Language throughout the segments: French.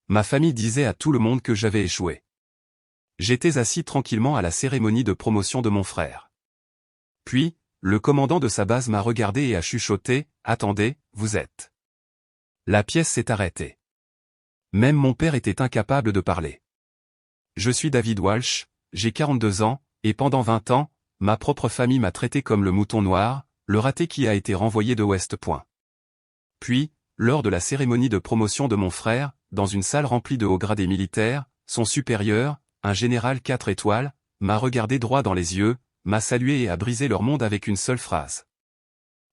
Ma famille disait à tout le monde que j'avais échoué. J'étais assis tranquillement à la cérémonie de promotion de mon frère. Puis, le commandant de sa base m'a regardé et a chuchoté, « Attendez, vous êtes… » La pièce s'est arrêtée. Même mon père était incapable de parler. Je suis David Walsh, j'ai 42 ans, et pendant 20 ans, ma propre famille m'a traité comme le mouton noir, le raté qui a été renvoyé de West Point. Puis, lors de la cérémonie de promotion de mon frère, dans une salle remplie de hauts gradés militaires, son supérieur, un général 4 étoiles, m'a regardé droit dans les yeux, m'a salué et a brisé leur monde avec une seule phrase.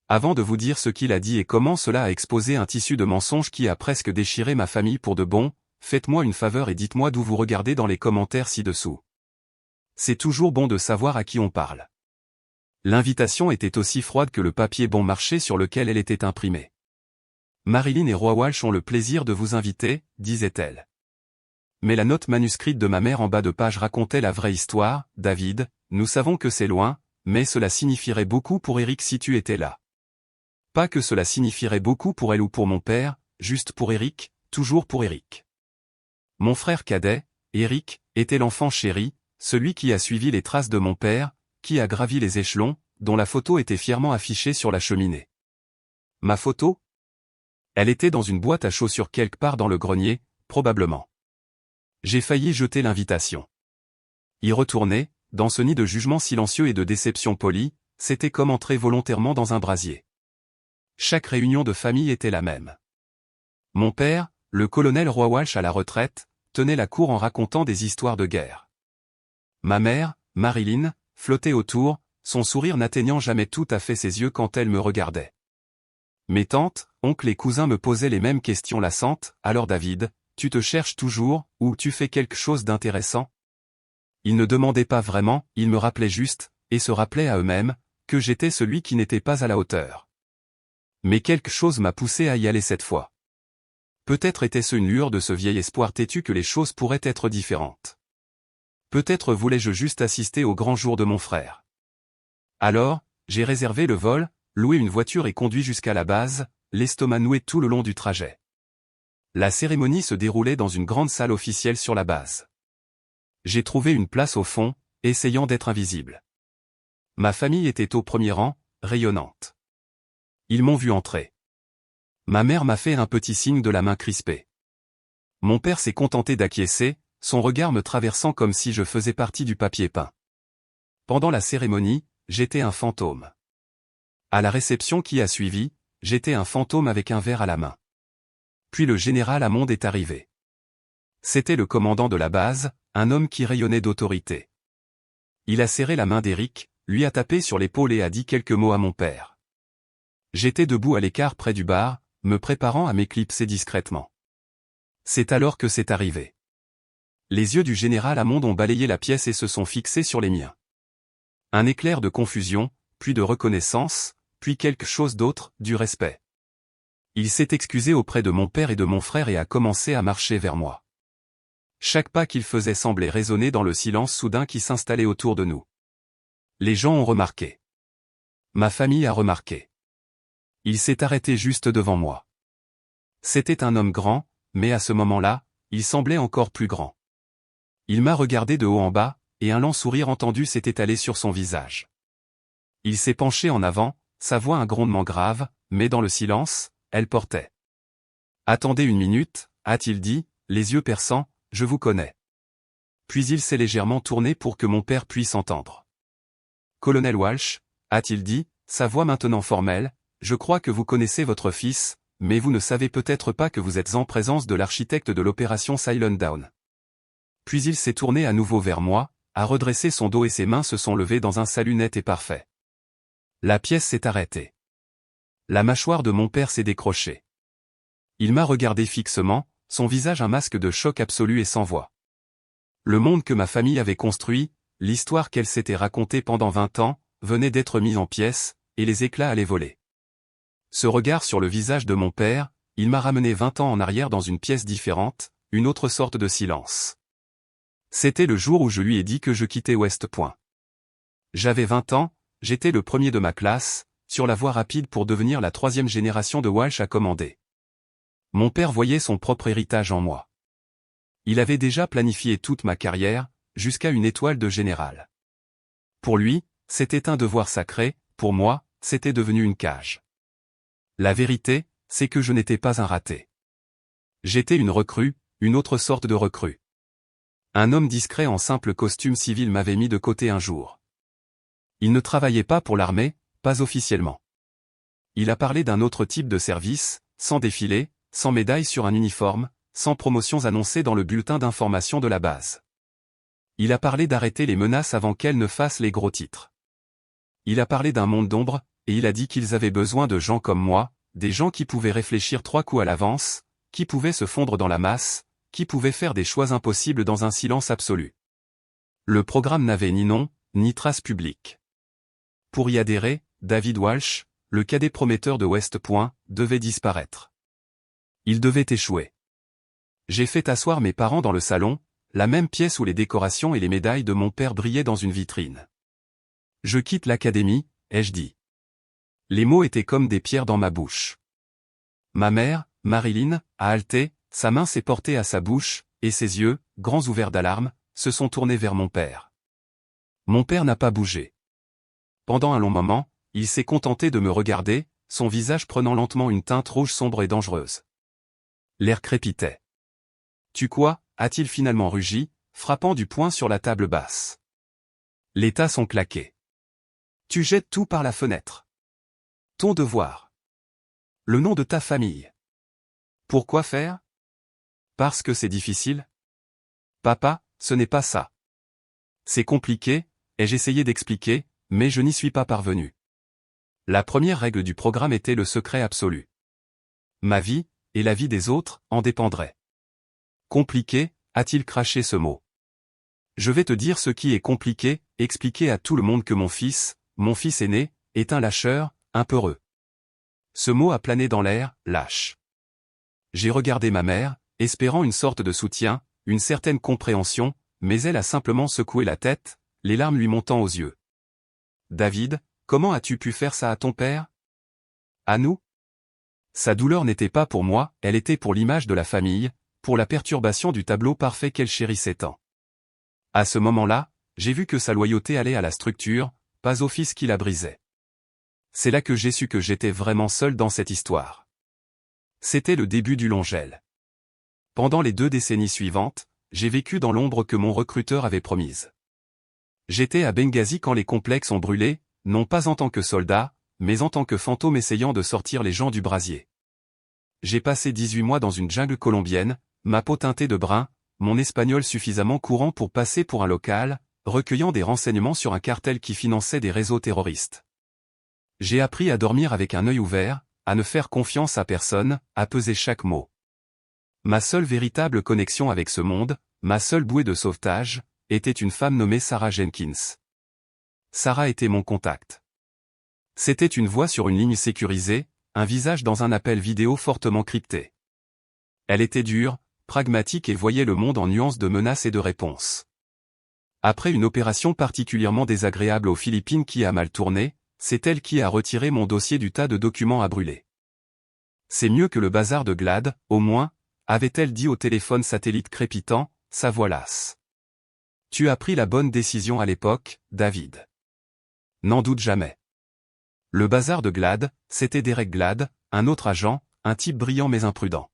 Avant de vous dire ce qu'il a dit et comment cela a exposé un tissu de mensonges qui a presque déchiré ma famille pour de bon, faites-moi une faveur et dites-moi d'où vous regardez dans les commentaires ci-dessous. C'est toujours bon de savoir à qui on parle. L'invitation était aussi froide que le papier bon marché sur lequel elle était imprimée. Marilyn et Roy Walsh ont le plaisir de vous inviter, disait-elle. Mais la note manuscrite de ma mère en bas de page racontait la vraie histoire, David, nous savons que c'est loin, mais cela signifierait beaucoup pour Eric si tu étais là. Pas que cela signifierait beaucoup pour elle ou pour mon père, juste pour Eric, toujours pour Eric. Mon frère cadet, Eric, était l'enfant chéri, celui qui a suivi les traces de mon père, qui a gravi les échelons, dont la photo était fièrement affichée sur la cheminée. Ma photo ? Elle était dans une boîte à chaussures quelque part dans le grenier, probablement. J'ai failli jeter l'invitation. Y retourner, dans ce nid de jugement silencieux et de déception polie, c'était comme entrer volontairement dans un brasier. Chaque réunion de famille était la même. Mon père, le colonel Roy Walsh à la retraite, tenait la cour en racontant des histoires de guerre. Ma mère, Marilyn, flottait autour, son sourire n'atteignant jamais tout à fait ses yeux quand elle me regardait. Mes tantes, oncles et cousins me posaient les mêmes questions lassantes, alors David, tu te cherches toujours, ou tu fais quelque chose d'intéressant ? Ils ne demandaient pas vraiment, ils me rappelaient juste, et se rappelaient à eux-mêmes, que j'étais celui qui n'était pas à la hauteur. Mais quelque chose m'a poussé à y aller cette fois. Peut-être était-ce une lueur de ce vieil espoir têtu que les choses pourraient être différentes. Peut-être voulais-je juste assister au grand jour de mon frère. Alors, j'ai réservé le vol, loué une voiture et conduit jusqu'à la base, l'estomac noué tout le long du trajet. La cérémonie se déroulait dans une grande salle officielle sur la base. J'ai trouvé une place au fond, essayant d'être invisible. Ma famille était au premier rang, rayonnante. Ils m'ont vu entrer. Ma mère m'a fait un petit signe de la main crispée. Mon père s'est contenté d'acquiescer, son regard me traversant comme si je faisais partie du papier peint. Pendant la cérémonie, j'étais un fantôme. À la réception qui a suivi, j'étais un fantôme avec un verre à la main. Puis le général Hammond est arrivé. C'était le commandant de la base, un homme qui rayonnait d'autorité. Il a serré la main d'Eric, lui a tapé sur l'épaule et a dit quelques mots à mon père. J'étais debout à l'écart près du bar, me préparant à m'éclipser discrètement. C'est alors que c'est arrivé. Les yeux du général Hammond ont balayé la pièce et se sont fixés sur les miens. Un éclair de confusion, puis de reconnaissance, puis quelque chose d'autre, du respect. Il s'est excusé auprès de mon père et de mon frère et a commencé à marcher vers moi. Chaque pas qu'il faisait semblait résonner dans le silence soudain qui s'installait autour de nous. Les gens ont remarqué. Ma famille a remarqué. Il s'est arrêté juste devant moi. C'était un homme grand, mais à ce moment-là, il semblait encore plus grand. Il m'a regardé de haut en bas, et un lent sourire entendu s'est étalé sur son visage. Il s'est penché en avant, sa voix un grondement grave, mais dans le silence, elle portait. « Attendez une minute », a-t-il dit, les yeux perçants, « je vous connais. » Puis il s'est légèrement tourné pour que mon père puisse entendre. « Colonel Walsh », a-t-il dit, sa voix maintenant formelle, « je crois que vous connaissez votre fils, mais vous ne savez peut-être pas que vous êtes en présence de l'architecte de l'opération Silent Dawn. » Puis il s'est tourné à nouveau vers moi, a redressé son dos et ses mains se sont levées dans un salut net et parfait. La pièce s'est arrêtée. La mâchoire de mon père s'est décrochée. Il m'a regardé fixement, son visage un masque de choc absolu et sans voix. Le monde que ma famille avait construit, l'histoire qu'elle s'était racontée pendant 20 ans, venait d'être mise en pièces, et les éclats allaient voler. Ce regard sur le visage de mon père, il m'a ramené 20 ans en arrière dans une pièce différente, une autre sorte de silence. C'était le jour où je lui ai dit que je quittais West Point. J'avais 20 ans, j'étais le premier de ma classe, sur la voie rapide pour devenir la 3e génération de Walsh à commander. Mon père voyait son propre héritage en moi. Il avait déjà planifié toute ma carrière, jusqu'à une étoile de général. Pour lui, c'était un devoir sacré, pour moi, c'était devenu une cage. La vérité, c'est que je n'étais pas un raté. J'étais une recrue, une autre sorte de recrue. Un homme discret en simple costume civil m'avait mis de côté un jour. Il ne travaillait pas pour l'armée, pas officiellement. Il a parlé d'un autre type de service, sans défilé, sans médaille sur un uniforme, sans promotions annoncées dans le bulletin d'information de la base. Il a parlé d'arrêter les menaces avant qu'elles ne fassent les gros titres. Il a parlé d'un monde d'ombre, et il a dit qu'ils avaient besoin de gens comme moi, des gens qui pouvaient réfléchir 3 coups à l'avance, qui pouvaient se fondre dans la masse, qui pouvaient faire des choix impossibles dans un silence absolu. Le programme n'avait ni nom, ni trace publique. Pour y adhérer, David Walsh, le cadet prometteur de West Point, devait disparaître. Il devait échouer. J'ai fait asseoir mes parents dans le salon, la même pièce où les décorations et les médailles de mon père brillaient dans une vitrine. Je quitte l'académie, ai-je dit. Les mots étaient comme des pierres dans ma bouche. Ma mère, Marilyn, a halté, sa main s'est portée à sa bouche, et ses yeux, grands ouverts d'alarme, se sont tournés vers mon père. Mon père n'a pas bougé. Pendant un long moment, il s'est contenté de me regarder, son visage prenant lentement une teinte rouge sombre et dangereuse. L'air crépitait. Tu quoi, a-t-il finalement rugi, frappant du poing sur la table basse. Les tasses ont claqué. Tu jettes tout par la fenêtre. Ton devoir. Le nom de ta famille. Pourquoi faire? Parce que c'est difficile? Papa, ce n'est pas ça. C'est compliqué, ai-je essayé d'expliquer, mais je n'y suis pas parvenu. La première règle du programme était le secret absolu. Ma vie, et la vie des autres, en dépendraient. Compliqué, a-t-il craché ce mot. Je vais te dire ce qui est compliqué, expliquer à tout le monde que mon fils aîné, est un lâcheur, un peureux. Ce mot a plané dans l'air, lâche. J'ai regardé ma mère, espérant une sorte de soutien, une certaine compréhension, mais elle a simplement secoué la tête, les larmes lui montant aux yeux. David, comment as-tu pu faire ça à ton père? À nous? Sa douleur n'était pas pour moi, elle était pour l'image de la famille, pour la perturbation du tableau parfait qu'elle chérissait tant. À ce moment-là, j'ai vu que sa loyauté allait à la structure, pas au fils qui la brisait. C'est là que j'ai su que j'étais vraiment seul dans cette histoire. C'était le début du long gel. Pendant les 2 décennies suivantes, j'ai vécu dans l'ombre que mon recruteur avait promise. J'étais à Benghazi quand les complexes ont brûlé, non pas en tant que soldat, mais en tant que fantôme essayant de sortir les gens du brasier. J'ai passé 18 mois dans une jungle colombienne, ma peau teintée de brun, mon espagnol suffisamment courant pour passer pour un local, recueillant des renseignements sur un cartel qui finançait des réseaux terroristes. J'ai appris à dormir avec un œil ouvert, à ne faire confiance à personne, à peser chaque mot. Ma seule véritable connexion avec ce monde, ma seule bouée de sauvetage, était une femme nommée Sarah Jenkins. Sarah était mon contact. C'était une voix sur une ligne sécurisée, un visage dans un appel vidéo fortement crypté. Elle était dure, pragmatique et voyait le monde en nuances de menaces et de réponses. Après une opération particulièrement désagréable aux Philippines qui a mal tourné, c'est elle qui a retiré mon dossier du tas de documents à brûler. C'est mieux que le bazar de Glad, au moins, avait-elle dit au téléphone satellite crépitant, sa voix lasse. Tu as pris la bonne décision à l'époque, David. N'en doute jamais. Le bazar de Glad, c'était Derek Glad, un autre agent, un type brillant mais imprudent.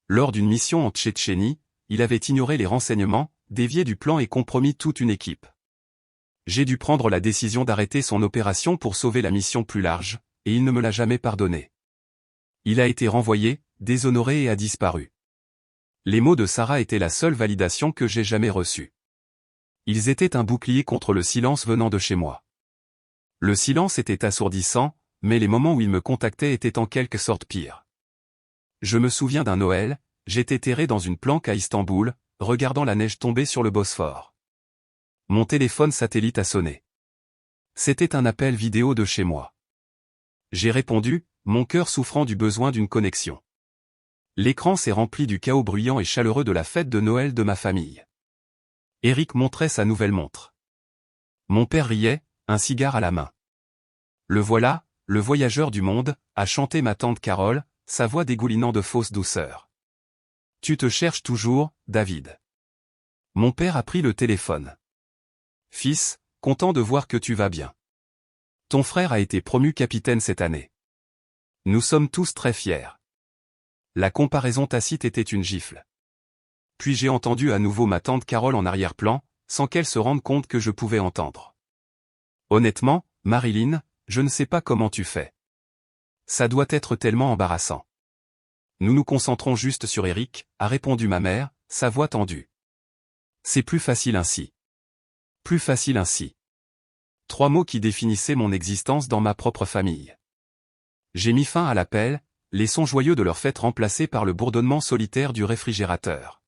Lors d'une mission en Tchétchénie, il avait ignoré les renseignements, dévié du plan et compromis toute une équipe. J'ai dû prendre la décision d'arrêter son opération pour sauver la mission plus large, et il ne me l'a jamais pardonné. Il a été renvoyé, déshonoré et a disparu. Les mots de Sarah étaient la seule validation que j'ai jamais reçue. Ils étaient un bouclier contre le silence venant de chez moi. Le silence était assourdissant, mais les moments où il me contactait étaient en quelque sorte pires. Je me souviens d'un Noël, j'étais terré dans une planque à Istanbul, regardant la neige tomber sur le Bosphore. Mon téléphone satellite a sonné. C'était un appel vidéo de chez moi. J'ai répondu, mon cœur souffrant du besoin d'une connexion. L'écran s'est rempli du chaos bruyant et chaleureux de la fête de Noël de ma famille. Eric montrait sa nouvelle montre. Mon père riait, un cigare à la main. Le voilà, le voyageur du monde, a chanté ma tante Carole, sa voix dégoulinant de fausse douceur. Tu te cherches toujours, David. Mon père a pris le téléphone. Fils, content de voir que tu vas bien. Ton frère a été promu capitaine cette année. Nous sommes tous très fiers. La comparaison tacite était une gifle. Puis j'ai entendu à nouveau ma tante Carole en arrière-plan, sans qu'elle se rende compte que je pouvais entendre. Honnêtement, Marilyn, je ne sais pas comment tu fais. Ça doit être tellement embarrassant. Nous nous concentrons juste sur Eric, a répondu ma mère, sa voix tendue. C'est plus facile ainsi. Plus facile ainsi. 3 mots qui définissaient mon existence dans ma propre famille. J'ai mis fin à l'appel, les sons joyeux de leur fête remplacés par le bourdonnement solitaire du réfrigérateur.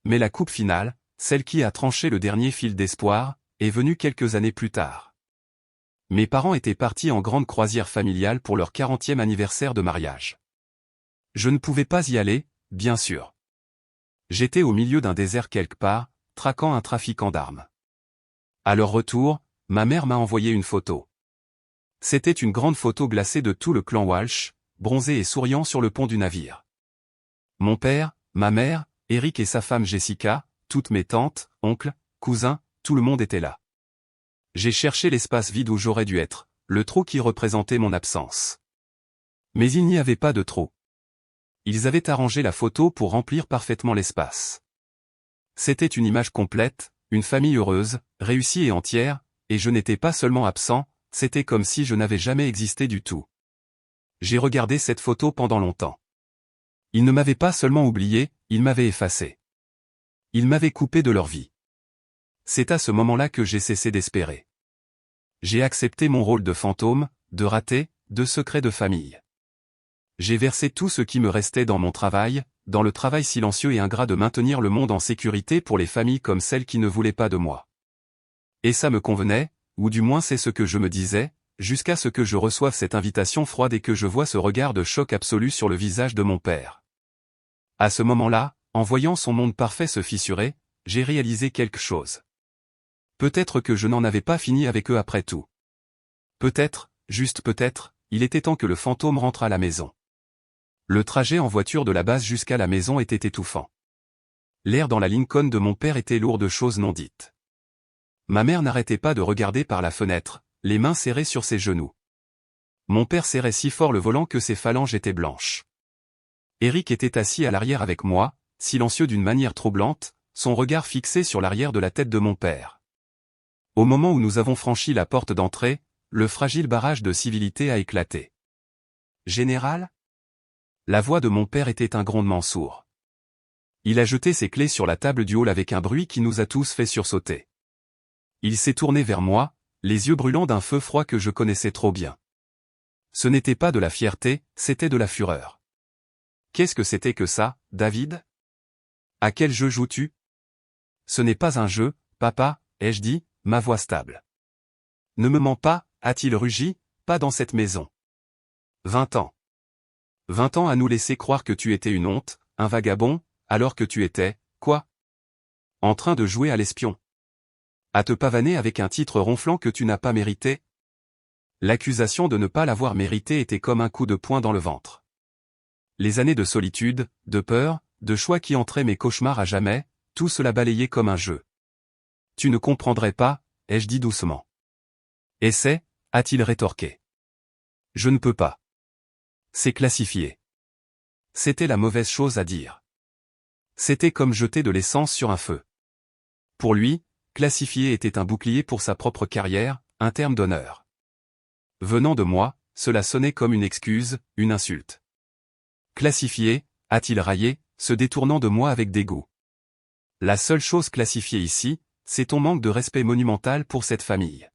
Mais la coupe finale, celle qui a tranché le dernier fil d'espoir, est venue quelques années plus tard. Mes parents étaient partis en grande croisière familiale pour leur 40e anniversaire de mariage. Je ne pouvais pas y aller, bien sûr. J'étais au milieu d'un désert quelque part, traquant un trafiquant d'armes. À leur retour, ma mère m'a envoyé une photo. C'était une grande photo glacée de tout le clan Walsh, bronzé et souriant sur le pont du navire. Mon père, ma mère, Eric et sa femme Jessica, toutes mes tantes, oncles, cousins, tout le monde était là. J'ai cherché l'espace vide où j'aurais dû être, le trou qui représentait mon absence. Mais il n'y avait pas de trou. Ils avaient arrangé la photo pour remplir parfaitement l'espace. C'était une image complète, une famille heureuse, réussie et entière, et je n'étais pas seulement absent, c'était comme si je n'avais jamais existé du tout. J'ai regardé cette photo pendant longtemps. Ils ne m'avaient pas seulement oublié, ils m'avaient effacé. Ils m'avaient coupé de leur vie. C'est à ce moment-là que j'ai cessé d'espérer. J'ai accepté mon rôle de fantôme, de raté, de secret de famille. J'ai versé tout ce qui me restait dans mon travail, dans le travail silencieux et ingrat de maintenir le monde en sécurité pour les familles comme celles qui ne voulaient pas de moi. Et ça me convenait, ou du moins c'est ce que je me disais, jusqu'à ce que je reçoive cette invitation froide et que je vois ce regard de choc absolu sur le visage de mon père. À ce moment-là, en voyant son monde parfait se fissurer, j'ai réalisé quelque chose. Peut-être que je n'en avais pas fini avec eux après tout. Peut-être, juste peut-être, il était temps que le fantôme rentre à la maison. Le trajet en voiture de la base jusqu'à la maison était étouffant. L'air dans la Lincoln de mon père était lourd de choses non dites. Ma mère n'arrêtait pas de regarder par la fenêtre, les mains serrées sur ses genoux. Mon père serrait si fort le volant que ses phalanges étaient blanches. Eric était assis à l'arrière avec moi, silencieux d'une manière troublante, son regard fixé sur l'arrière de la tête de mon père. Au moment où nous avons franchi la porte d'entrée, le fragile barrage de civilité a éclaté. Général ? La voix de mon père était un grondement sourd. Il a jeté ses clés sur la table du hall avec un bruit qui nous a tous fait sursauter. Il s'est tourné vers moi, les yeux brûlants d'un feu froid que je connaissais trop bien. Ce n'était pas de la fierté, c'était de la fureur. Qu'est-ce que c'était que ça, David ? À quel jeu joues-tu ? Ce n'est pas un jeu, papa, ai-je dit, ma voix stable. Ne me mens pas, a-t-il rugi, pas dans cette maison. 20 ans. 20 ans à nous laisser croire que tu étais une honte, un vagabond, alors que tu étais, quoi ? En train de jouer à l'espion. À te pavaner avec un titre ronflant que tu n'as pas mérité ? L'accusation de ne pas l'avoir mérité était comme un coup de poing dans le ventre. Les années de solitude, de peur, de choix qui entraient mes cauchemars à jamais, tout cela balayé comme un jeu. Tu ne comprendrais pas, ai-je dit doucement. Essaie, a-t-il rétorqué. Je ne peux pas. C'est classifié. C'était la mauvaise chose à dire. C'était comme jeter de l'essence sur un feu. Pour lui, classifié était un bouclier pour sa propre carrière, un terme d'honneur. Venant de moi, cela sonnait comme une excuse, une insulte. Classifié, a-t-il raillé, se détournant de moi avec dégoût. La seule chose classifiée ici, c'est ton manque de respect monumental pour cette famille.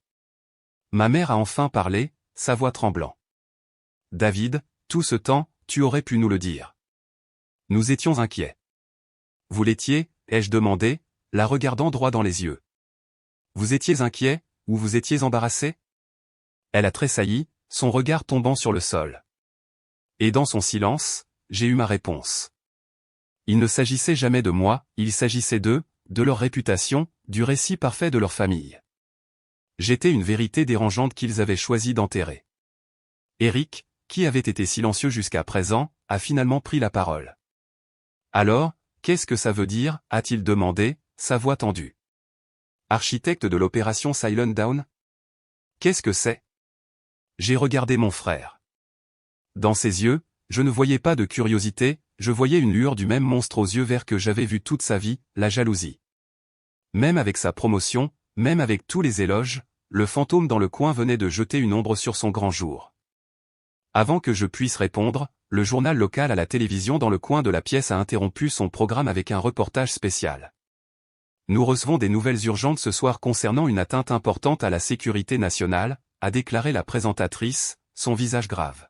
Ma mère a enfin parlé, sa voix tremblant. David, tout ce temps, tu aurais pu nous le dire. Nous étions inquiets. Vous l'étiez, ai-je demandé, la regardant droit dans les yeux. Vous étiez inquiet, ou vous étiez embarrassé ? Elle a tressailli, son regard tombant sur le sol. Et dans son silence, j'ai eu ma réponse. Il ne s'agissait jamais de moi, il s'agissait d'eux, de leur réputation, du récit parfait de leur famille. J'étais une vérité dérangeante qu'ils avaient choisi d'enterrer. Eric, qui avait été silencieux jusqu'à présent, a finalement pris la parole. Alors, qu'est-ce que ça veut dire, a-t-il demandé, sa voix tendue. Architecte de l'opération Silent Down? Qu'est-ce que c'est? J'ai regardé mon frère. Dans ses yeux, je ne voyais pas de curiosité, je voyais une lueur du même monstre aux yeux verts que j'avais vu toute sa vie, la jalousie. Même avec sa promotion, même avec tous les éloges, le fantôme dans le coin venait de jeter une ombre sur son grand jour. Avant que je puisse répondre, le journal local à la télévision dans le coin de la pièce a interrompu son programme avec un reportage spécial. Nous recevons des nouvelles urgentes ce soir concernant une atteinte importante à la sécurité nationale, a déclaré la présentatrice, son visage grave.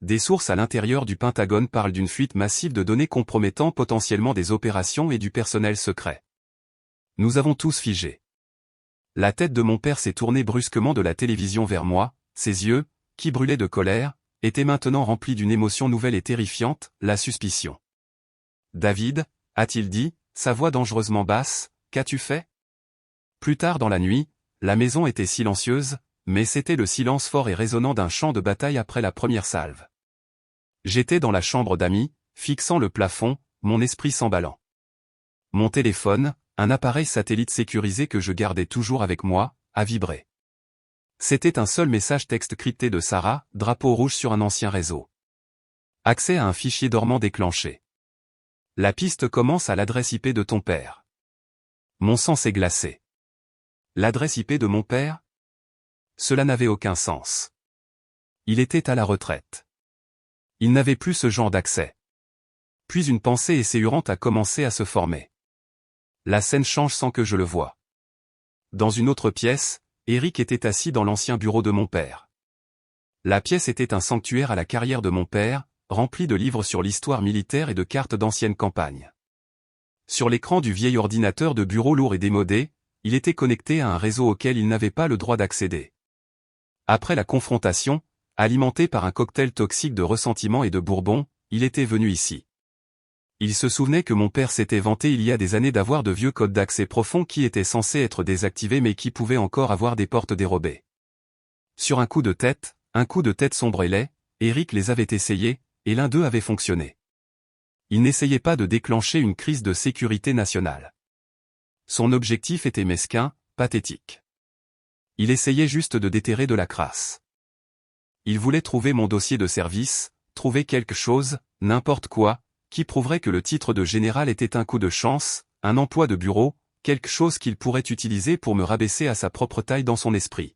Des sources à l'intérieur du Pentagone parlent d'une fuite massive de données compromettant potentiellement des opérations et du personnel secret. Nous avons tous figé. La tête de mon père s'est tournée brusquement de la télévision vers moi, ses yeux, qui brûlaient de colère, étaient maintenant remplis d'une émotion nouvelle et terrifiante, la suspicion. « David, a-t-il dit, sa voix dangereusement basse, qu'as-tu fait ?» Plus tard dans la nuit, la maison était silencieuse, mais c'était le silence fort et résonnant d'un champ de bataille après la première salve. J'étais dans la chambre d'amis, fixant le plafond, mon esprit s'emballant. Mon téléphone, un appareil satellite sécurisé que je gardais toujours avec moi, a vibré. C'était un seul message texte crypté de Sarah, drapeau rouge sur un ancien réseau. Accès à un fichier dormant déclenché. La piste commence à l'adresse IP de ton père. Mon sang s'est glacé. L'adresse IP de mon père? Cela n'avait aucun sens. Il était à la retraite. Il n'avait plus ce genre d'accès. Puis une pensée essayante a commencé à se former. La scène change sans que je le voie. Dans une autre pièce, Eric était assis dans l'ancien bureau de mon père. La pièce était un sanctuaire à la carrière de mon père, rempli de livres sur l'histoire militaire et de cartes d'anciennes campagnes. Sur l'écran du vieil ordinateur de bureau lourd et démodé, il était connecté à un réseau auquel il n'avait pas le droit d'accéder. Après la confrontation, alimenté par un cocktail toxique de ressentiment et de bourbon, il était venu ici. Il se souvenait que mon père s'était vanté il y a des années d'avoir de vieux codes d'accès profonds qui étaient censés être désactivés mais qui pouvaient encore avoir des portes dérobées. Sur un coup de tête sombre et laid, Eric les avait essayés, et l'un d'eux avait fonctionné. Il n'essayait pas de déclencher une crise de sécurité nationale. Son objectif était mesquin, pathétique. Il essayait juste de déterrer de la crasse. Il voulait trouver mon dossier de service, trouver quelque chose, n'importe quoi, qui prouverait que le titre de général était un coup de chance, un emploi de bureau, quelque chose qu'il pourrait utiliser pour me rabaisser à sa propre taille dans son esprit.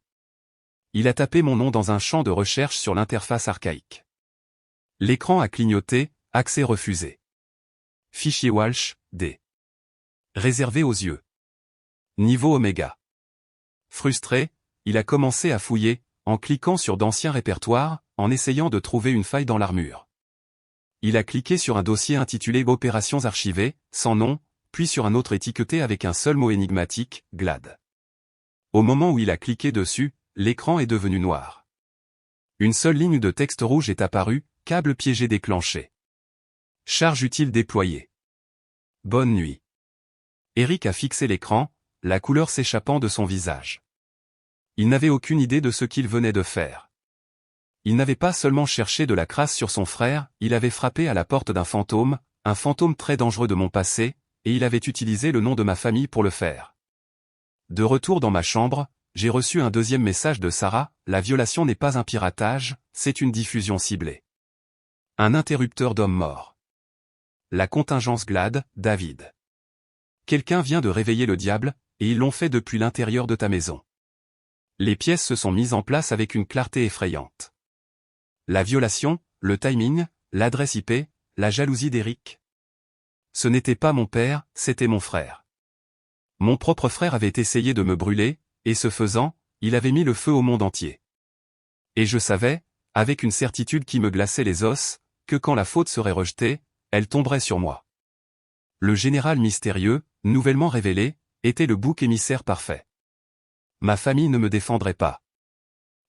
Il a tapé mon nom dans un champ de recherche sur l'interface archaïque. L'écran a clignoté, accès refusé. Fichier Walsh, D. Réservé aux yeux. Niveau Oméga. Frustré, il a commencé à fouiller, en cliquant sur d'anciens répertoires, en essayant de trouver une faille dans l'armure. Il a cliqué sur un dossier intitulé Opérations archivées, sans nom, puis sur un autre étiqueté avec un seul mot énigmatique, GLAD. Au moment où il a cliqué dessus, l'écran est devenu noir. Une seule ligne de texte rouge est apparue, câble piégé déclenché. Charge utile déployée. Bonne nuit. Eric a fixé l'écran, la couleur s'échappant de son visage. Il n'avait aucune idée de ce qu'il venait de faire. Il n'avait pas seulement cherché de la crasse sur son frère, il avait frappé à la porte d'un fantôme, un fantôme très dangereux de mon passé, et il avait utilisé le nom de ma famille pour le faire. De retour dans ma chambre, j'ai reçu un deuxième message de Sarah, la violation n'est pas un piratage, c'est une diffusion ciblée. Un interrupteur d'hommes morts. La contingence GLAD, David. Quelqu'un vient de réveiller le diable, et ils l'ont fait depuis l'intérieur de ta maison. Les pièces se sont mises en place avec une clarté effrayante. La violation, le timing, l'adresse IP, la jalousie d'Eric. Ce n'était pas mon père, c'était mon frère. Mon propre frère avait essayé de me brûler, et ce faisant, il avait mis le feu au monde entier. Et je savais, avec une certitude qui me glaçait les os, que quand la faute serait rejetée, elle tomberait sur moi. Le général mystérieux, nouvellement révélé, était le bouc émissaire parfait. Ma famille ne me défendrait pas.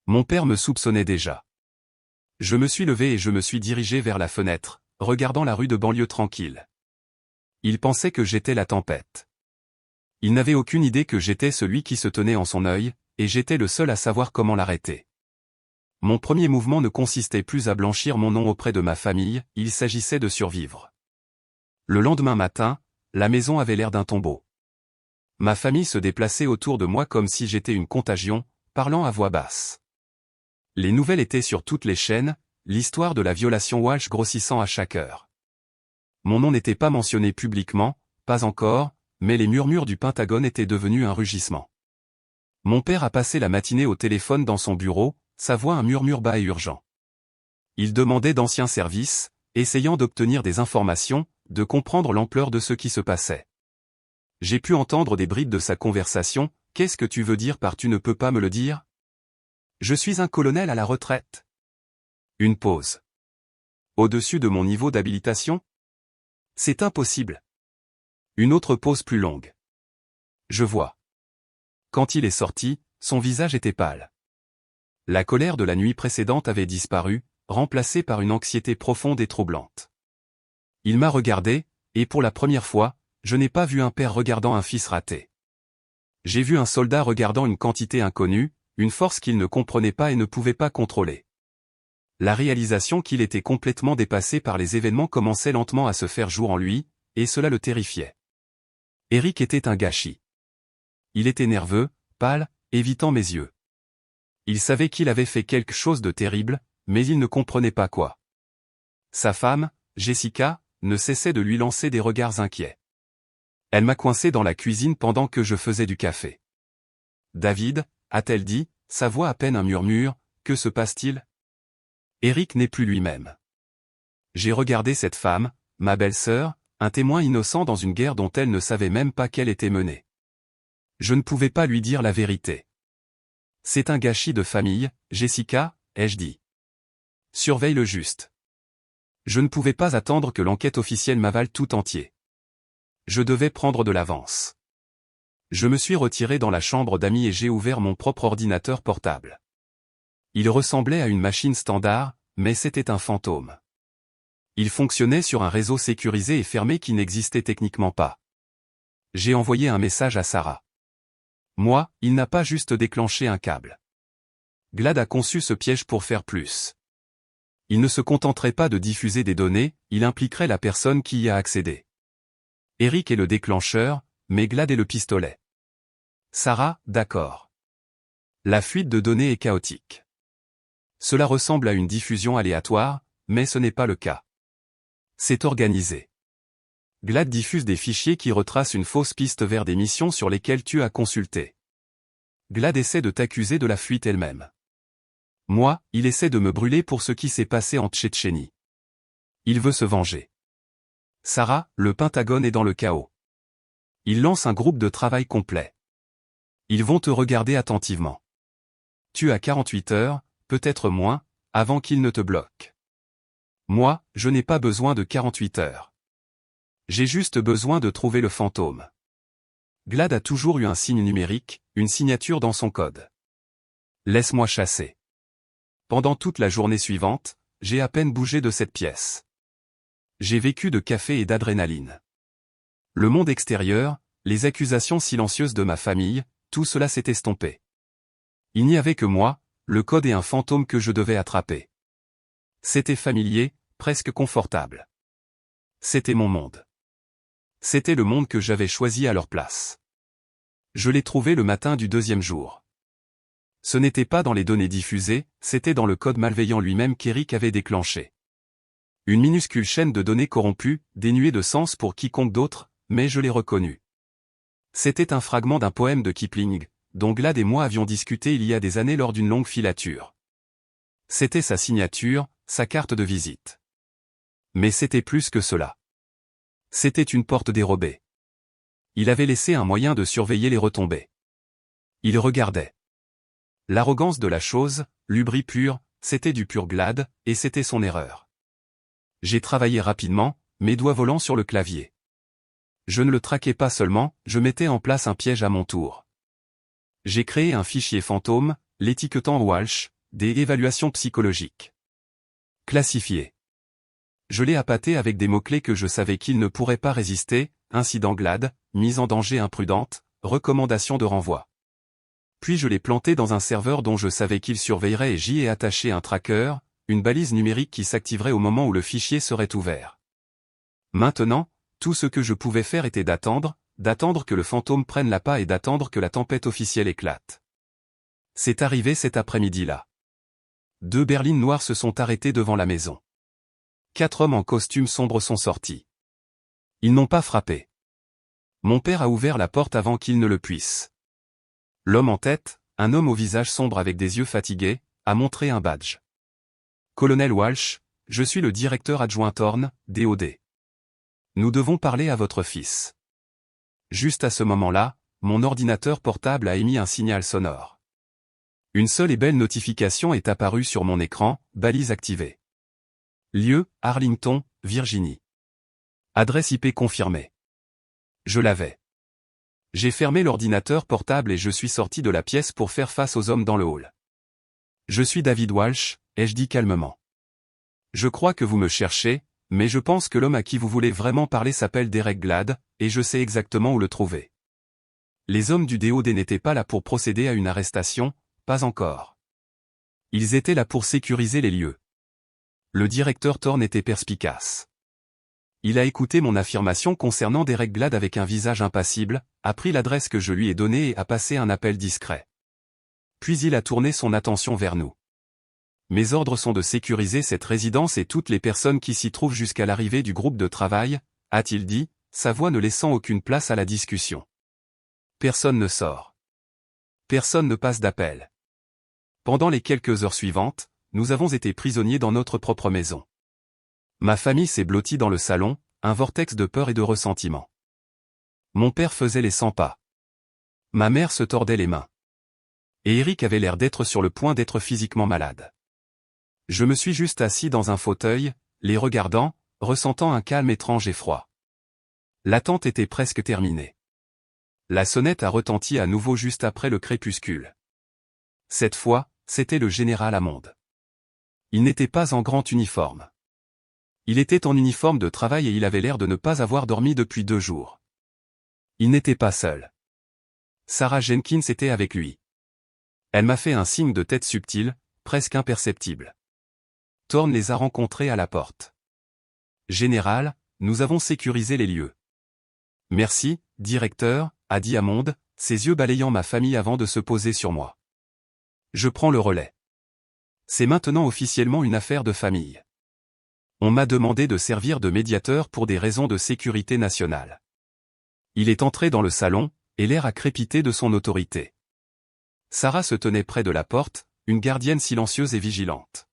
Mon père me soupçonnait déjà. Je me suis levé et je me suis dirigé vers la fenêtre, regardant la rue de banlieue tranquille. Il pensait que j'étais la tempête. Il n'avait aucune idée que j'étais celui qui se tenait en son œil, et j'étais le seul à savoir comment l'arrêter. Mon premier mouvement ne consistait plus à blanchir mon nom auprès de ma famille, il s'agissait de survivre. Le lendemain matin, la maison avait l'air d'un tombeau. Ma famille se déplaçait autour de moi comme si j'étais une contagion, parlant à voix basse. Les nouvelles étaient sur toutes les chaînes, l'histoire de la violation Walsh grossissant à chaque heure. Mon nom n'était pas mentionné publiquement, pas encore, mais les murmures du Pentagone étaient devenus un rugissement. Mon père a passé la matinée au téléphone dans son bureau, sa voix un murmure bas et urgent. Il demandait d'anciens services, essayant d'obtenir des informations, de comprendre l'ampleur de ce qui se passait. J'ai pu entendre des bribes de sa conversation. « Qu'est-ce que tu veux dire par tu ne peux pas me le dire ? Je suis un colonel à la retraite. » Une pause. Au-dessus de mon niveau d'habilitation ? C'est impossible. Une autre pause plus longue. Je vois. Quand il est sorti, son visage était pâle. La colère de la nuit précédente avait disparu, remplacée par une anxiété profonde et troublante. Il m'a regardé, et pour la première fois, je n'ai pas vu un père regardant un fils raté. J'ai vu un soldat regardant une quantité inconnue, une force qu'il ne comprenait pas et ne pouvait pas contrôler. La réalisation qu'il était complètement dépassé par les événements commençait lentement à se faire jour en lui, et cela le terrifiait. Eric était un gâchis. Il était nerveux, pâle, évitant mes yeux. Il savait qu'il avait fait quelque chose de terrible, mais il ne comprenait pas quoi. Sa femme, Jessica, ne cessait de lui lancer des regards inquiets. Elle m'a coincé dans la cuisine pendant que je faisais du café. « David » a-t-elle dit, sa voix à peine un murmure, « que se passe-t-il » Eric n'est plus lui-même. J'ai regardé cette femme, ma belle-sœur, un témoin innocent dans une guerre dont elle ne savait même pas qu'elle était menée. Je ne pouvais pas lui dire la vérité. « C'est un gâchis de famille, Jessica » ai-je dit. « Surveille le juste. » Je ne pouvais pas attendre que l'enquête officielle m'avale tout entier. Je devais prendre de l'avance. Je me suis retiré dans la chambre d'amis et j'ai ouvert mon propre ordinateur portable. Il ressemblait à une machine standard, mais c'était un fantôme. Il fonctionnait sur un réseau sécurisé et fermé qui n'existait techniquement pas. J'ai envoyé un message à Sarah. Moi, il n'a pas juste déclenché un câble. Glad a conçu ce piège pour faire plus. Il ne se contenterait pas de diffuser des données, il impliquerait la personne qui y a accédé. Eric est le déclencheur, mais Glad est le pistolet. Sarah, d'accord. La fuite de données est chaotique. Cela ressemble à une diffusion aléatoire, mais ce n'est pas le cas. C'est organisé. Glad diffuse des fichiers qui retracent une fausse piste vers des missions sur lesquelles tu as consulté. Glad essaie de t'accuser de la fuite elle-même. Moi, il essaie de me brûler pour ce qui s'est passé en Tchétchénie. Il veut se venger. Sarah, le Pentagone est dans le chaos. Il lance un groupe de travail complet. Ils vont te regarder attentivement. Tu as 48 heures, peut-être moins, avant qu'ils ne te bloquent. Moi, je n'ai pas besoin de 48 heures. J'ai juste besoin de trouver le fantôme. Glad a toujours eu un signe numérique, une signature dans son code. Laisse-moi chasser. Pendant toute la journée suivante, j'ai à peine bougé de cette pièce. J'ai vécu de café et d'adrénaline. Le monde extérieur, les accusations silencieuses de ma famille, tout cela s'est estompé. Il n'y avait que moi, le code et un fantôme que je devais attraper. C'était familier, presque confortable. C'était mon monde. C'était le monde que j'avais choisi à leur place. Je l'ai trouvé le matin du deuxième jour. Ce n'était pas dans les données diffusées, c'était dans le code malveillant lui-même qu'Eric avait déclenché. Une minuscule chaîne de données corrompues, dénuée de sens pour quiconque d'autre, mais je l'ai reconnu. C'était un fragment d'un poème de Kipling, dont Glad et moi avions discuté il y a des années lors d'une longue filature. C'était sa signature, sa carte de visite. Mais c'était plus que cela. C'était une porte dérobée. Il avait laissé un moyen de surveiller les retombées. Il regardait. L'arrogance de la chose, l'hubris pur, c'était du pur Glad, et c'était son erreur. J'ai travaillé rapidement, mes doigts volant sur le clavier. Je ne le traquais pas seulement, je mettais en place un piège à mon tour. J'ai créé un fichier fantôme, l'étiquetant Walsh, des évaluations psychologiques. Classifié. Je l'ai appâté avec des mots-clés que je savais qu'il ne pourrait pas résister, incident Glad, mise en danger imprudente, recommandation de renvoi. Puis je l'ai planté dans un serveur dont je savais qu'il surveillerait et j'y ai attaché un tracker, une balise numérique qui s'activerait au moment où le fichier serait ouvert. Maintenant, Tout ce que je pouvais faire était d'attendre que le fantôme prenne l'appât et d'attendre que la tempête officielle éclate. C'est arrivé cet après-midi-là. 2 berlines noires se sont arrêtées devant la maison. 4 hommes en costume sombre sont sortis. Ils n'ont pas frappé. Mon père a ouvert la porte avant qu'il ne le puisse. L'homme en tête, un homme au visage sombre avec des yeux fatigués, a montré un badge. Colonel Walsh, je suis le directeur adjoint Thorne, DOD. Nous devons parler à votre fils. Juste à ce moment-là, mon ordinateur portable a émis un signal sonore. Une seule et belle notification est apparue sur mon écran, balise activée. Lieu, Arlington, Virginie. Adresse IP confirmée. Je l'avais. J'ai fermé l'ordinateur portable et je suis sorti de la pièce pour faire face aux hommes dans le hall. Je suis David Walsh, ai-je dit calmement. Je crois que vous me cherchez, mais je pense que l'homme à qui vous voulez vraiment parler s'appelle Derek Glad, et je sais exactement où le trouver. Les hommes du DOD n'étaient pas là pour procéder à une arrestation, pas encore. Ils étaient là pour sécuriser les lieux. Le directeur Thorne était perspicace. Il a écouté mon affirmation concernant Derek Glad avec un visage impassible, a pris l'adresse que je lui ai donnée et a passé un appel discret. Puis il a tourné son attention vers nous. Mes ordres sont de sécuriser cette résidence et toutes les personnes qui s'y trouvent jusqu'à l'arrivée du groupe de travail, a-t-il dit, sa voix ne laissant aucune place à la discussion. Personne ne sort. Personne ne passe d'appel. Pendant les quelques heures suivantes, nous avons été prisonniers dans notre propre maison. Ma famille s'est blottie dans le salon, un vortex de peur et de ressentiment. Mon père faisait les 100 pas. Ma mère se tordait les mains. Et Eric avait l'air d'être sur le point d'être physiquement malade. Je me suis juste assis dans un fauteuil, les regardant, ressentant un calme étrange et froid. L'attente était presque terminée. La sonnette a retenti à nouveau juste après le crépuscule. Cette fois, c'était le général Hammond. Il n'était pas en grand uniforme. Il était en uniforme de travail et il avait l'air de ne pas avoir dormi depuis 2 jours. Il n'était pas seul. Sarah Jenkins était avec lui. Elle m'a fait un signe de tête subtil, presque imperceptible. Thorne les a rencontrés à la porte. Général, nous avons sécurisé les lieux. Merci, directeur, a dit Hammond, ses yeux balayant ma famille avant de se poser sur moi. Je prends le relais. C'est maintenant officiellement une affaire de famille. On m'a demandé de servir de médiateur pour des raisons de sécurité nationale. Il est entré dans le salon, et l'air a crépité de son autorité. Sarah se tenait près de la porte, une gardienne silencieuse et vigilante.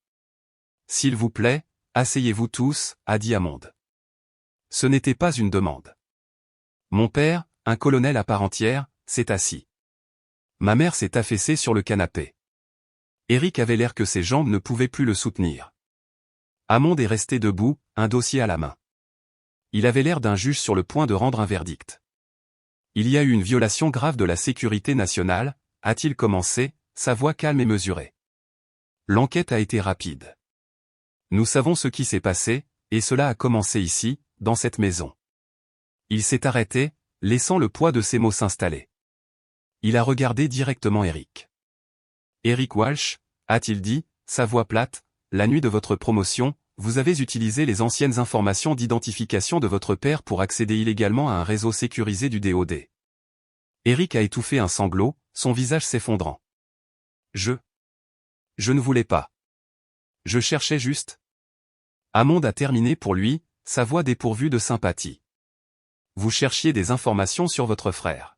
S'il vous plaît, asseyez-vous tous, a dit Hammond. Ce n'était pas une demande. Mon père, un colonel à part entière, s'est assis. Ma mère s'est affaissée sur le canapé. Eric avait l'air que ses jambes ne pouvaient plus le soutenir. Hammond est resté debout, un dossier à la main. Il avait l'air d'un juge sur le point de rendre un verdict. Il y a eu une violation grave de la sécurité nationale, a-t-il commencé, sa voix calme et mesurée. L'enquête a été rapide. Nous savons ce qui s'est passé, et cela a commencé ici, dans cette maison. Il s'est arrêté, laissant le poids de ses mots s'installer. Il a regardé directement Eric. Eric Walsh, a-t-il dit, sa voix plate, la nuit de votre promotion, vous avez utilisé les anciennes informations d'identification de votre père pour accéder illégalement à un réseau sécurisé du DOD. Eric a étouffé un sanglot, son visage s'effondrant. Je ne voulais pas. Je cherchais juste. Hammond a terminé pour lui, sa voix dépourvue de sympathie. Vous cherchiez des informations sur votre frère.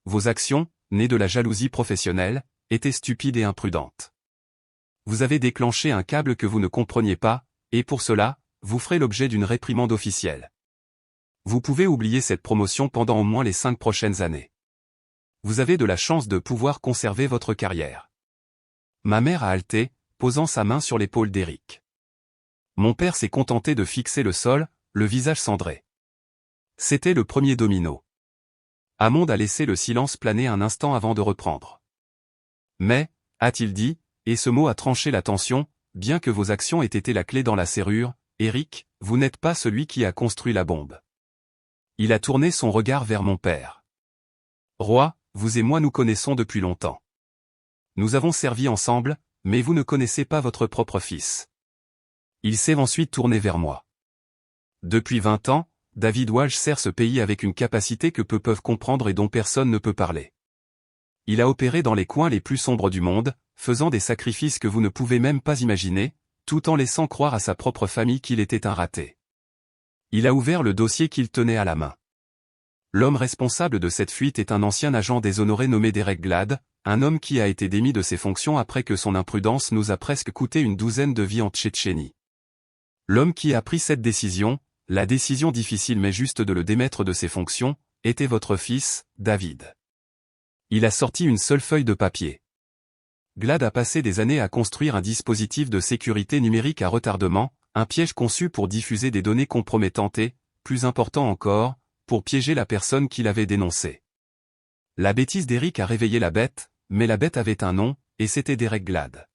Vos actions, nées de la jalousie professionnelle, étaient stupides et imprudentes. Vous avez déclenché un câble que vous ne compreniez pas, et pour cela, vous ferez l'objet d'une réprimande officielle. Vous pouvez oublier cette promotion pendant au moins les 5 prochaines années. Vous avez de la chance de pouvoir conserver votre carrière. Ma mère a halté, posant sa main sur l'épaule d'Eric. Mon père s'est contenté de fixer le sol, le visage cendré. C'était le premier domino. Hammond a laissé le silence planer un instant avant de reprendre. Mais, a-t-il dit, et ce mot a tranché la tension, bien que vos actions aient été la clé dans la serrure, Eric, vous n'êtes pas celui qui a construit la bombe. Il a tourné son regard vers mon père. Roi, vous et moi nous connaissons depuis longtemps. Nous avons servi ensemble, mais vous ne connaissez pas votre propre fils. Il s'est ensuite tourné vers moi. Depuis 20 ans, David Walsh sert ce pays avec une capacité que peu peuvent comprendre et dont personne ne peut parler. Il a opéré dans les coins les plus sombres du monde, faisant des sacrifices que vous ne pouvez même pas imaginer, tout en laissant croire à sa propre famille qu'il était un raté. Il a ouvert le dossier qu'il tenait à la main. L'homme responsable de cette fuite est un ancien agent déshonoré nommé Derek Glad, un homme qui a été démis de ses fonctions après que son imprudence nous a presque coûté une douzaine de vies en Tchétchénie. L'homme qui a pris cette décision, la décision difficile mais juste de le démettre de ses fonctions, était votre fils, David. Il a sorti une seule feuille de papier. Glad a passé des années à construire un dispositif de sécurité numérique à retardement, un piège conçu pour diffuser des données compromettantes et, plus important encore, pour piéger la personne qui l'avait dénoncé. La bêtise d'Eric a réveillé la bête, mais la bête avait un nom, et c'était Derek Glad.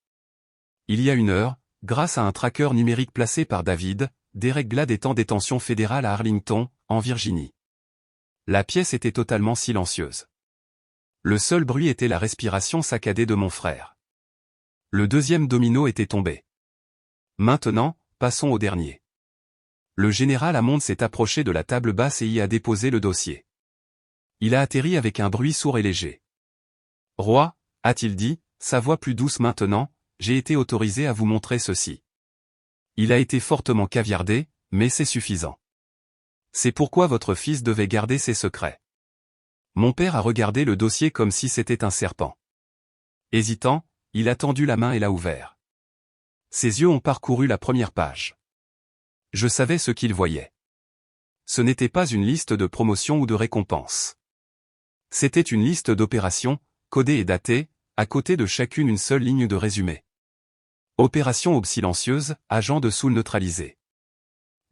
Il y a 1 heure, grâce à un tracker numérique placé par David, Derek Glad est en détention fédérale à Arlington, en Virginie. La pièce était totalement silencieuse. Le seul bruit était la respiration saccadée de mon frère. Le deuxième domino était tombé. Maintenant, passons au dernier. Le général Hammond s'est approché de la table basse et y a déposé le dossier. Il a atterri avec un bruit sourd et léger. « Roi, a-t-il dit, sa voix plus douce maintenant, j'ai été autorisé à vous montrer ceci. Il a été fortement caviardé, mais c'est suffisant. C'est pourquoi votre fils devait garder ses secrets. » Mon père a regardé le dossier comme si c'était un serpent. Hésitant, il a tendu la main et l'a ouvert. Ses yeux ont parcouru la première page. Je savais ce qu'il voyait. Ce n'était pas une liste de promotions ou de récompenses. C'était une liste d'opérations, codée et datée, à côté de chacune une seule ligne de résumé. Opération Aube silencieuse, agent de Soul neutralisé.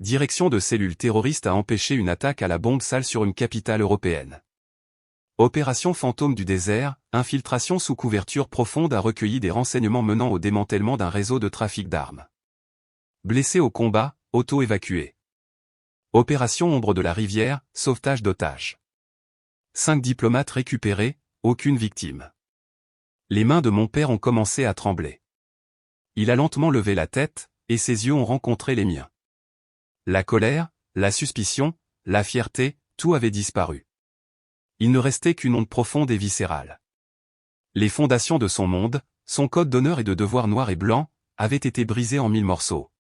Direction de cellules terroristes a empêché une attaque à la bombe sale sur une capitale européenne. Opération Fantôme du désert, infiltration sous couverture profonde a recueilli des renseignements menant au démantèlement d'un réseau de trafic d'armes. Blessé au combat, auto-évacué. Opération Ombre de la rivière, sauvetage d'otages. 5 diplomates récupérés, aucune victime. Les mains de mon père ont commencé à trembler. Il a lentement levé la tête, et ses yeux ont rencontré les miens. La colère, la suspicion, la fierté, tout avait disparu. Il ne restait qu'une honte profonde et viscérale. Les fondations de son monde, son code d'honneur et de devoir noir et blanc, avaient été brisées en 1000 morceaux.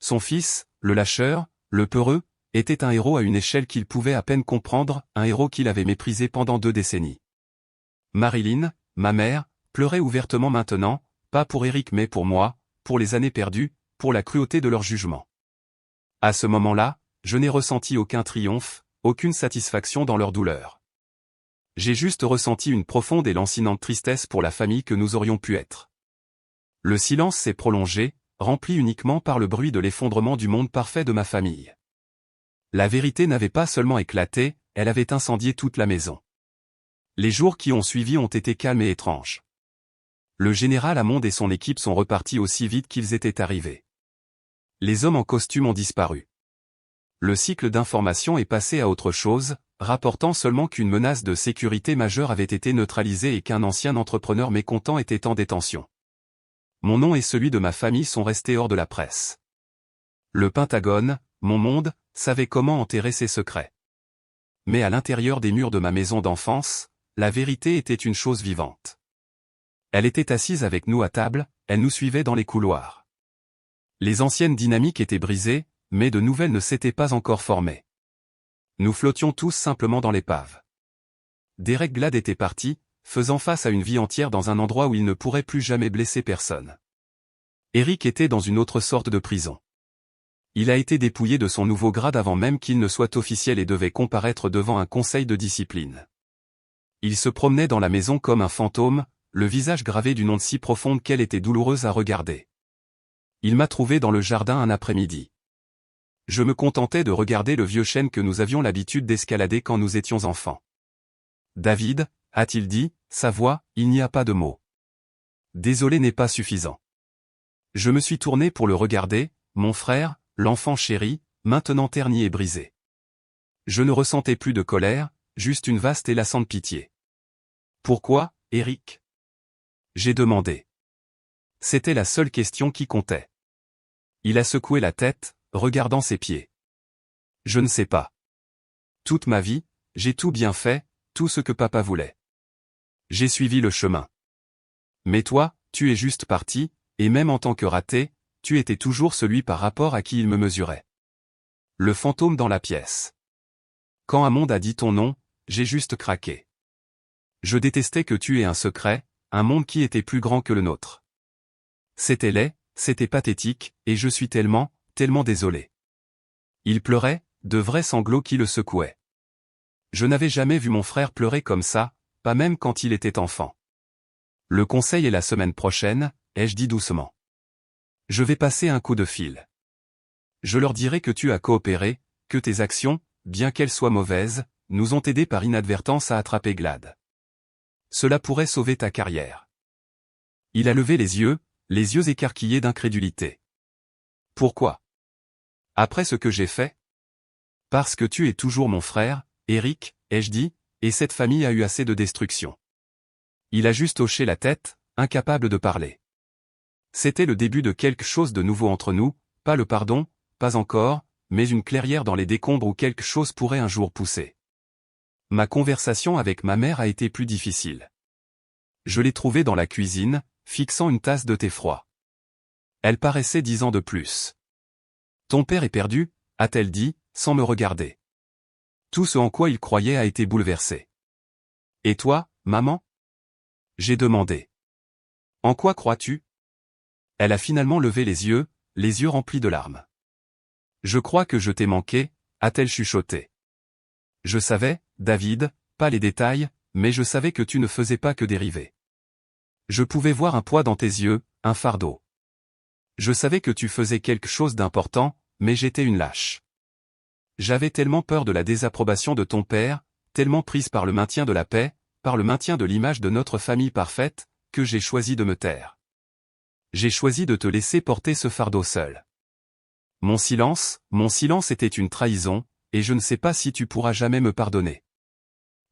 Son fils, le lâcheur, le peureux, était un héros à une échelle qu'il pouvait à peine comprendre, un héros qu'il avait méprisé pendant 2 décennies. Marilyn, ma mère, pleurait ouvertement maintenant, pas pour Eric mais pour moi, pour les années perdues, pour la cruauté de leur jugement. À ce moment-là, je n'ai ressenti aucun triomphe, aucune satisfaction dans leur douleur. J'ai juste ressenti une profonde et lancinante tristesse pour la famille que nous aurions pu être. Le silence s'est prolongé, rempli uniquement par le bruit de l'effondrement du monde parfait de ma famille. La vérité n'avait pas seulement éclaté, elle avait incendié toute la maison. Les jours qui ont suivi ont été calmes et étranges. Le général Hammond et son équipe sont repartis aussi vite qu'ils étaient arrivés. Les hommes en costume ont disparu. Le cycle d'information est passé à autre chose, rapportant seulement qu'une menace de sécurité majeure avait été neutralisée et qu'un ancien entrepreneur mécontent était en détention. Mon nom et celui de ma famille sont restés hors de la presse. Le Pentagone, mon monde, savait comment enterrer ses secrets. Mais à l'intérieur des murs de ma maison d'enfance, la vérité était une chose vivante. Elle était assise avec nous à table, elle nous suivait dans les couloirs. Les anciennes dynamiques étaient brisées, mais de nouvelles ne s'étaient pas encore formées. Nous flottions tous simplement dans l'épave. Derek Glad était parti, faisant face à une vie entière dans un endroit où il ne pourrait plus jamais blesser personne. Eric était dans une autre sorte de prison. Il a été dépouillé de son nouveau grade avant même qu'il ne soit officiel et devait comparaître devant un conseil de discipline. Il se promenait dans la maison comme un fantôme, le visage gravé d'une honte si profonde qu'elle était douloureuse à regarder. Il m'a trouvé dans le jardin un après-midi. Je me contentais de regarder le vieux chêne que nous avions l'habitude d'escalader quand nous étions enfants. David, a-t-il dit, sa voix, il n'y a pas de mots. Désolé n'est pas suffisant. Je me suis tourné pour le regarder, mon frère, l'enfant chéri, maintenant terni et brisé. Je ne ressentais plus de colère, juste une vaste et lassante pitié. Pourquoi, Eric ? J'ai demandé. C'était la seule question qui comptait. Il a secoué la tête, regardant ses pieds. Je ne sais pas. Toute ma vie, j'ai tout bien fait, tout ce que papa voulait. J'ai suivi le chemin. Mais toi, tu es juste parti, et même en tant que raté, tu étais toujours celui par rapport à qui il me mesurait. Le fantôme dans la pièce. Quand un monde a dit ton nom, j'ai juste craqué. Je détestais que tu aies un secret, un monde qui était plus grand que le nôtre. C'était laid, c'était pathétique, et je suis tellement, tellement désolé. Il pleurait, de vrais sanglots qui le secouaient. Je n'avais jamais vu mon frère pleurer comme ça, pas même quand il était enfant. Le conseil est la semaine prochaine, ai-je dit doucement. Je vais passer un coup de fil. Je leur dirai que tu as coopéré, que tes actions, bien qu'elles soient mauvaises, nous ont aidés par inadvertance à attraper Glad. Cela pourrait sauver ta carrière. Il a levé les yeux écarquillés d'incrédulité. Pourquoi? Après ce que j'ai fait? Parce que tu es toujours mon frère, Eric, ai-je dit, et cette famille a eu assez de destruction. Il a juste hoché la tête, incapable de parler. C'était le début de quelque chose de nouveau entre nous, pas le pardon, pas encore, mais une clairière dans les décombres où quelque chose pourrait un jour pousser. Ma conversation avec ma mère a été plus difficile. Je l'ai trouvée dans la cuisine, fixant une tasse de thé froid. Elle paraissait 10 ans de plus. Ton père est perdu, a-t-elle dit, sans me regarder. Tout ce en quoi il croyait a été bouleversé. Et toi, maman? J'ai demandé. En quoi crois-tu? Elle a finalement levé les yeux remplis de larmes. Je crois que je t'ai manqué, a-t-elle chuchoté. Je savais, David, pas les détails, mais je savais que tu ne faisais pas que dériver. Je pouvais voir un poids dans tes yeux, un fardeau. Je savais que tu faisais quelque chose d'important, mais j'étais une lâche. J'avais tellement peur de la désapprobation de ton père, tellement prise par le maintien de la paix, par le maintien de l'image de notre famille parfaite, que j'ai choisi de me taire. J'ai choisi de te laisser porter ce fardeau seul. Mon silence était une trahison, et je ne sais pas si tu pourras jamais me pardonner.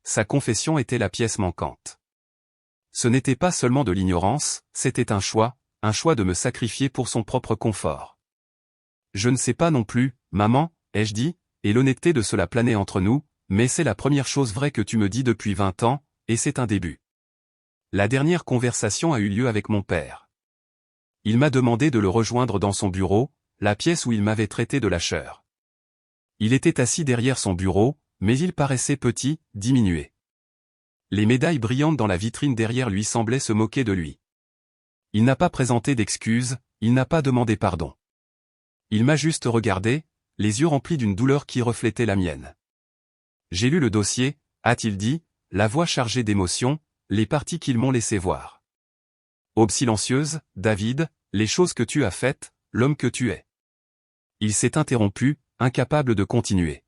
Sa confession était la pièce manquante. Ce n'était pas seulement de l'ignorance, c'était un choix de me sacrifier pour son propre confort. Je ne sais pas non plus, maman, ai-je dit, et l'honnêteté de cela planait entre nous, mais c'est la première chose vraie que tu me dis depuis 20 ans, et c'est un début. La dernière conversation a eu lieu avec mon père. Il m'a demandé de le rejoindre dans son bureau, la pièce où il m'avait traité de lâcheur. Il était assis derrière son bureau, mais il paraissait petit, diminué. Les médailles brillantes dans la vitrine derrière lui semblaient se moquer de lui. Il n'a pas présenté d'excuses, il n'a pas demandé pardon. Il m'a juste regardé, les yeux remplis d'une douleur qui reflétait la mienne. J'ai lu le dossier, a-t-il dit, la voix chargée d'émotion, les parties qu'ils m'ont laissé voir. Aube silencieuse, David, les choses que tu as faites, l'homme que tu es. Il s'est interrompu, incapable de continuer.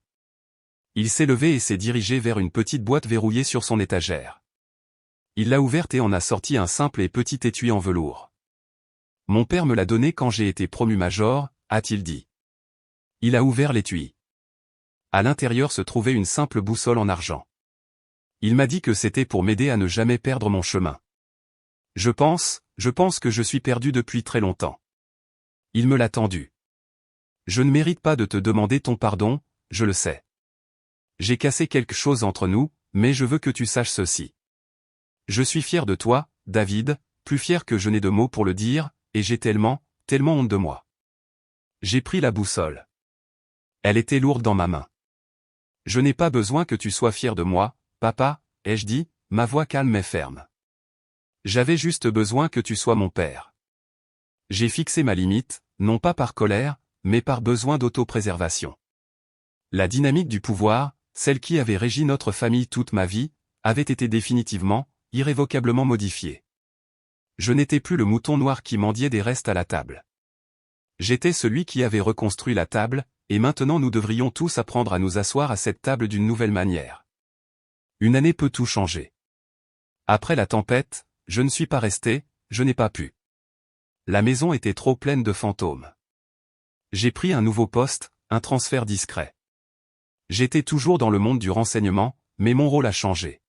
Il s'est levé et s'est dirigé vers une petite boîte verrouillée sur son étagère. Il l'a ouverte et en a sorti un simple et petit étui en velours. Mon père me l'a donné quand j'ai été promu major, a-t-il dit. Il a ouvert l'étui. À l'intérieur se trouvait une simple boussole en argent. Il m'a dit que c'était pour m'aider à ne jamais perdre mon chemin. Je pense que je suis perdu depuis très longtemps. Il me l'a tendu. Je ne mérite pas de te demander ton pardon, je le sais. J'ai cassé quelque chose entre nous, mais je veux que tu saches ceci. Je suis fier de toi, David, plus fier que je n'ai de mots pour le dire, et j'ai tellement honte de moi. J'ai pris la boussole. Elle était lourde dans ma main. Je n'ai pas besoin que tu sois fier de moi, papa, ai-je dit, ma voix calme mais ferme. J'avais juste besoin que tu sois mon père. J'ai fixé ma limite, non pas par colère, mais par besoin d'autopréservation. La dynamique du pouvoir, celle qui avait régi notre famille toute ma vie, avait été définitivement, irrévocablement modifiée. Je n'étais plus le mouton noir qui mendiait des restes à la table. J'étais celui qui avait reconstruit la table, et maintenant nous devrions tous apprendre à nous asseoir à cette table d'une nouvelle manière. Une année peut tout changer. Après la tempête, je ne suis pas resté, je n'ai pas pu. La maison était trop pleine de fantômes. J'ai pris un nouveau poste, un transfert discret. J'étais toujours dans le monde du renseignement, mais mon rôle a changé.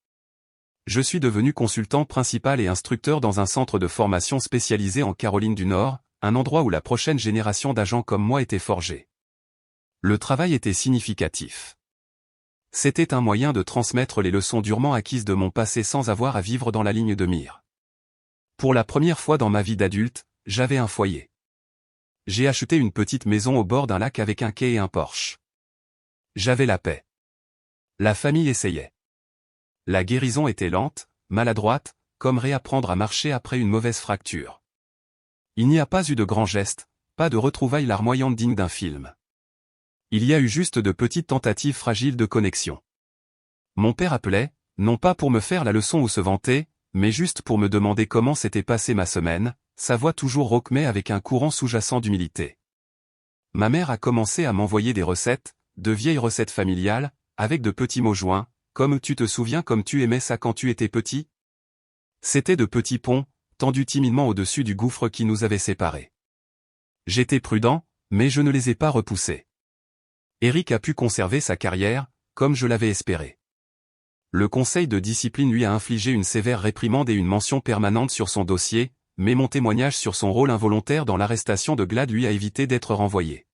Je suis devenu consultant principal et instructeur dans un centre de formation spécialisé en Caroline du Nord, un endroit où la prochaine génération d'agents comme moi était forgée. Le travail était significatif. C'était un moyen de transmettre les leçons durement acquises de mon passé sans avoir à vivre dans la ligne de mire. Pour la première fois dans ma vie d'adulte, j'avais un foyer. J'ai acheté une petite maison au bord d'un lac avec un quai et un porche. J'avais la paix. La famille essayait. La guérison était lente, maladroite, comme réapprendre à marcher après une mauvaise fracture. Il n'y a pas eu de grands gestes, pas de retrouvailles larmoyantes dignes d'un film. Il y a eu juste de petites tentatives fragiles de connexion. Mon père appelait, non pas pour me faire la leçon ou se vanter, mais juste pour me demander comment s'était passée ma semaine, sa voix toujours rauque mais avec un courant sous-jacent d'humilité. Ma mère a commencé à m'envoyer des recettes, de vieilles recettes familiales, avec de petits mots joints, comme tu te souviens comme tu aimais ça quand tu étais petit? C'était de petits ponts, tendus timidement au-dessus du gouffre qui nous avait séparés. J'étais prudent, mais je ne les ai pas repoussés. Eric a pu conserver sa carrière, comme je l'avais espéré. Le conseil de discipline lui a infligé une sévère réprimande et une mention permanente sur son dossier, mais mon témoignage sur son rôle involontaire dans l'arrestation de Glad lui a évité d'être renvoyé.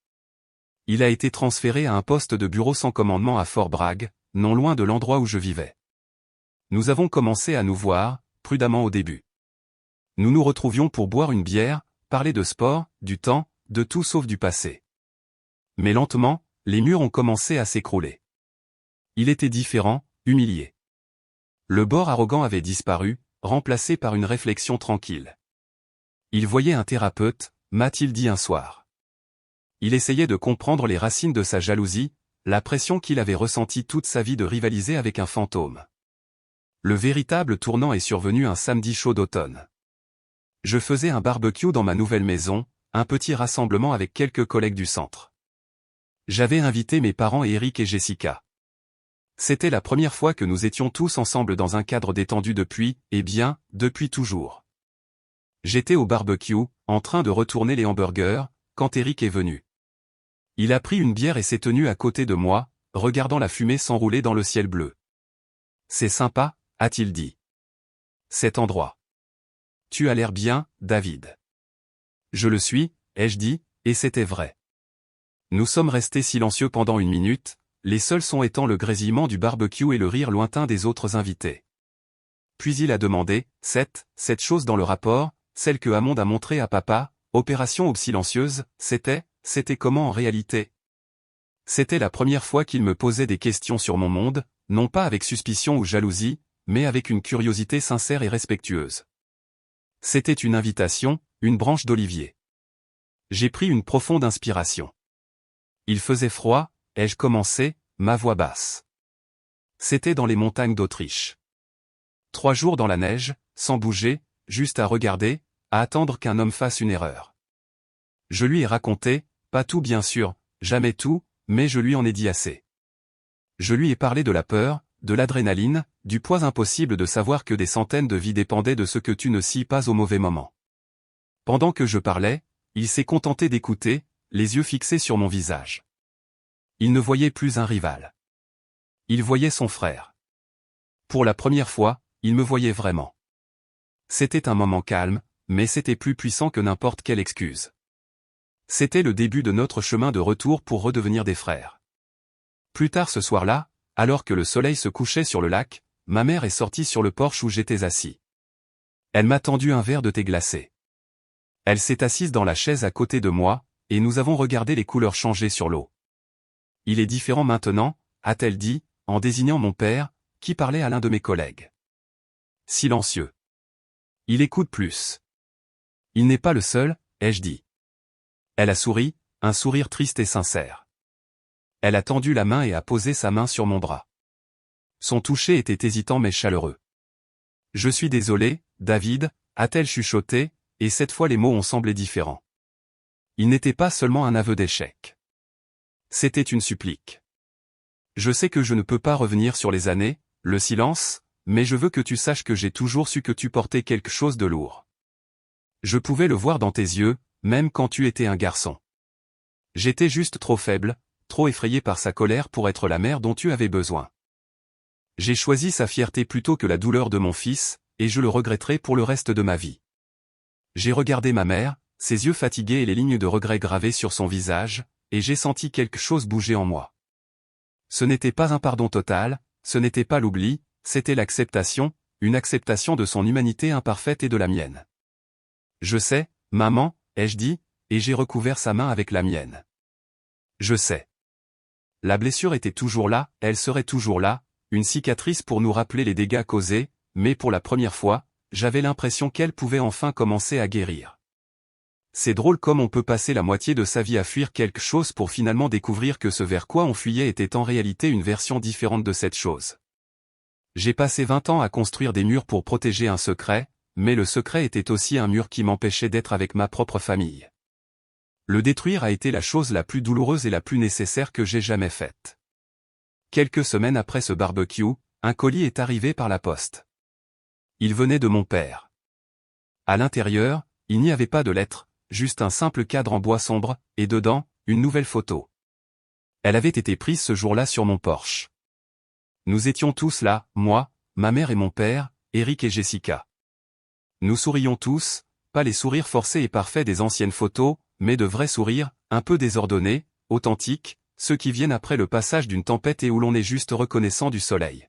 Il a été transféré à un poste de bureau sans commandement à Fort Bragg, non loin de l'endroit où je vivais. Nous avons commencé à nous voir, prudemment au début. Nous nous retrouvions pour boire une bière, parler de sport, du temps, de tout sauf du passé. Mais lentement, les murs ont commencé à s'écrouler. Il était différent, humilié. Le bord arrogant avait disparu, remplacé par une réflexion tranquille. Il voyait un thérapeute, m'a-t-il dit un soir. Il essayait de comprendre les racines de sa jalousie, la pression qu'il avait ressentie toute sa vie de rivaliser avec un fantôme. Le véritable tournant est survenu un samedi chaud d'automne. Je faisais un barbecue dans ma nouvelle maison, un petit rassemblement avec quelques collègues du centre. J'avais invité mes parents Eric et Jessica. C'était la première fois que nous étions tous ensemble dans un cadre détendu depuis, depuis toujours. J'étais au barbecue, en train de retourner les hamburgers, quand Eric est venu. Il a pris une bière et s'est tenu à côté de moi, regardant la fumée s'enrouler dans le ciel bleu. C'est sympa, a-t-il dit. Cet endroit. Tu as l'air bien, David. Je le suis, ai-je dit, et c'était vrai. Nous sommes restés silencieux pendant une minute, les seuls sons étant le grésillement du barbecue et le rire lointain des autres invités. Puis il a demandé, cette chose dans le rapport, celle que Hammond a montrée à papa, opération Aube silencieuse, c'était comment en réalité? C'était la première fois qu'il me posait des questions sur mon monde, non pas avec suspicion ou jalousie, mais avec une curiosité sincère et respectueuse. C'était une invitation, une branche d'olivier. J'ai pris une profonde inspiration. Il faisait froid, ai-je commencé, ma voix basse. C'était dans les montagnes d'Autriche. 3 jours dans la neige, sans bouger, juste à regarder, à attendre qu'un homme fasse une erreur. Je lui ai raconté, pas tout bien sûr, jamais tout, mais je lui en ai dit assez. Je lui ai parlé de la peur, de l'adrénaline, du poids impossible de savoir que des centaines de vies dépendaient de ce que tu ne scies pas au mauvais moment. Pendant que je parlais, il s'est contenté d'écouter, les yeux fixés sur mon visage. Il ne voyait plus un rival. Il voyait son frère. Pour la première fois, il me voyait vraiment. C'était un moment calme, mais c'était plus puissant que n'importe quelle excuse. C'était le début de notre chemin de retour pour redevenir des frères. Plus tard ce soir-là, alors que le soleil se couchait sur le lac, ma mère est sortie sur le porche où j'étais assis. Elle m'a tendu un verre de thé glacé. Elle s'est assise dans la chaise à côté de moi, et nous avons regardé les couleurs changer sur l'eau. Il est différent maintenant, a-t-elle dit, en désignant mon père, qui parlait à l'un de mes collègues. Silencieux. Il écoute plus. Il n'est pas le seul, ai-je dit. Elle a souri, un sourire triste et sincère. Elle a tendu la main et a posé sa main sur mon bras. Son toucher était hésitant mais chaleureux. Je suis désolé, David, a-t-elle chuchoté, et cette fois les mots ont semblé différents. Il n'était pas seulement un aveu d'échec. C'était une supplique. Je sais que je ne peux pas revenir sur les années, le silence, mais je veux que tu saches que j'ai toujours su que tu portais quelque chose de lourd. Je pouvais le voir dans tes yeux, même quand tu étais un garçon. J'étais juste trop faible, trop effrayé par sa colère pour être la mère dont tu avais besoin. J'ai choisi sa fierté plutôt que la douleur de mon fils, et je le regretterai pour le reste de ma vie. J'ai regardé ma mère, ses yeux fatigués et les lignes de regret gravées sur son visage, et j'ai senti quelque chose bouger en moi. Ce n'était pas un pardon total, ce n'était pas l'oubli, c'était l'acceptation, une acceptation de son humanité imparfaite et de la mienne. Je sais, maman, ai-je dit, et j'ai recouvert sa main avec la mienne. Je sais. La blessure était toujours là, elle serait toujours là, une cicatrice pour nous rappeler les dégâts causés, mais pour la première fois, j'avais l'impression qu'elle pouvait enfin commencer à guérir. C'est drôle comme on peut passer la moitié de sa vie à fuir quelque chose pour finalement découvrir que ce vers quoi on fuyait était en réalité une version différente de cette chose. J'ai passé 20 ans à construire des murs pour protéger un secret, mais le secret était aussi un mur qui m'empêchait d'être avec ma propre famille. Le détruire a été la chose la plus douloureuse et la plus nécessaire que j'ai jamais faite. Quelques semaines après ce barbecue, un colis est arrivé par la poste. Il venait de mon père. À l'intérieur, il n'y avait pas de lettres, juste un simple cadre en bois sombre, et dedans, une nouvelle photo. Elle avait été prise ce jour-là sur mon porche. Nous étions tous là, moi, ma mère et mon père, Eric et Jessica. Nous sourions tous, pas les sourires forcés et parfaits des anciennes photos, mais de vrais sourires, un peu désordonnés, authentiques, ceux qui viennent après le passage d'une tempête et où l'on est juste reconnaissant du soleil.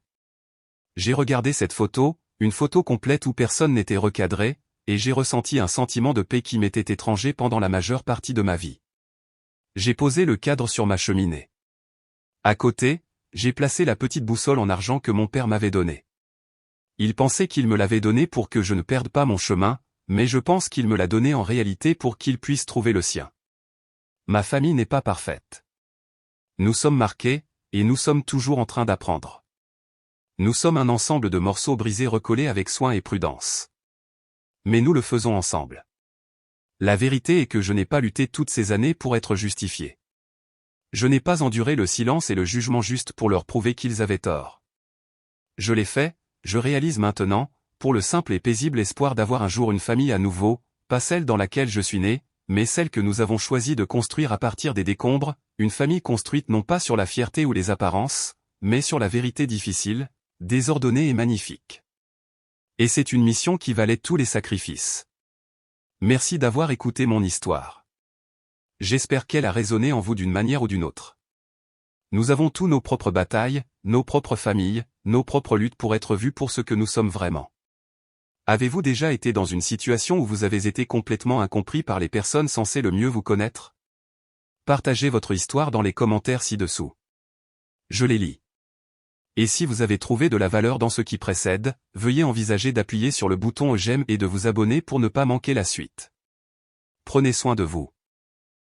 J'ai regardé cette photo, une photo complète où personne n'était recadré, et j'ai ressenti un sentiment de paix qui m'était étranger pendant la majeure partie de ma vie. J'ai posé le cadre sur ma cheminée. À côté, j'ai placé la petite boussole en argent que mon père m'avait donnée. Il pensait qu'il me l'avait donnée pour que je ne perde pas mon chemin, mais je pense qu'il me l'a donnée en réalité pour qu'il puisse trouver le sien. Ma famille n'est pas parfaite. Nous sommes marqués, et nous sommes toujours en train d'apprendre. Nous sommes un ensemble de morceaux brisés recollés avec soin et prudence. Mais nous le faisons ensemble. La vérité est que je n'ai pas lutté toutes ces années pour être justifié. Je n'ai pas enduré le silence et le jugement juste pour leur prouver qu'ils avaient tort. Je l'ai fait, je réalise maintenant, pour le simple et paisible espoir d'avoir un jour une famille à nouveau, pas celle dans laquelle je suis né, mais celle que nous avons choisi de construire à partir des décombres, une famille construite non pas sur la fierté ou les apparences, mais sur la vérité difficile, désordonnée et magnifique. Et c'est une mission qui valait tous les sacrifices. Merci d'avoir écouté mon histoire. J'espère qu'elle a résonné en vous d'une manière ou d'une autre. Nous avons tous nos propres batailles, nos propres familles, nos propres luttes pour être vus pour ce que nous sommes vraiment. Avez-vous déjà été dans une situation où vous avez été complètement incompris par les personnes censées le mieux vous connaître? Partagez votre histoire dans les commentaires ci-dessous. Je les lis. Et si vous avez trouvé de la valeur dans ce qui précède, veuillez envisager d'appuyer sur le bouton j'aime et de vous abonner pour ne pas manquer la suite. Prenez soin de vous.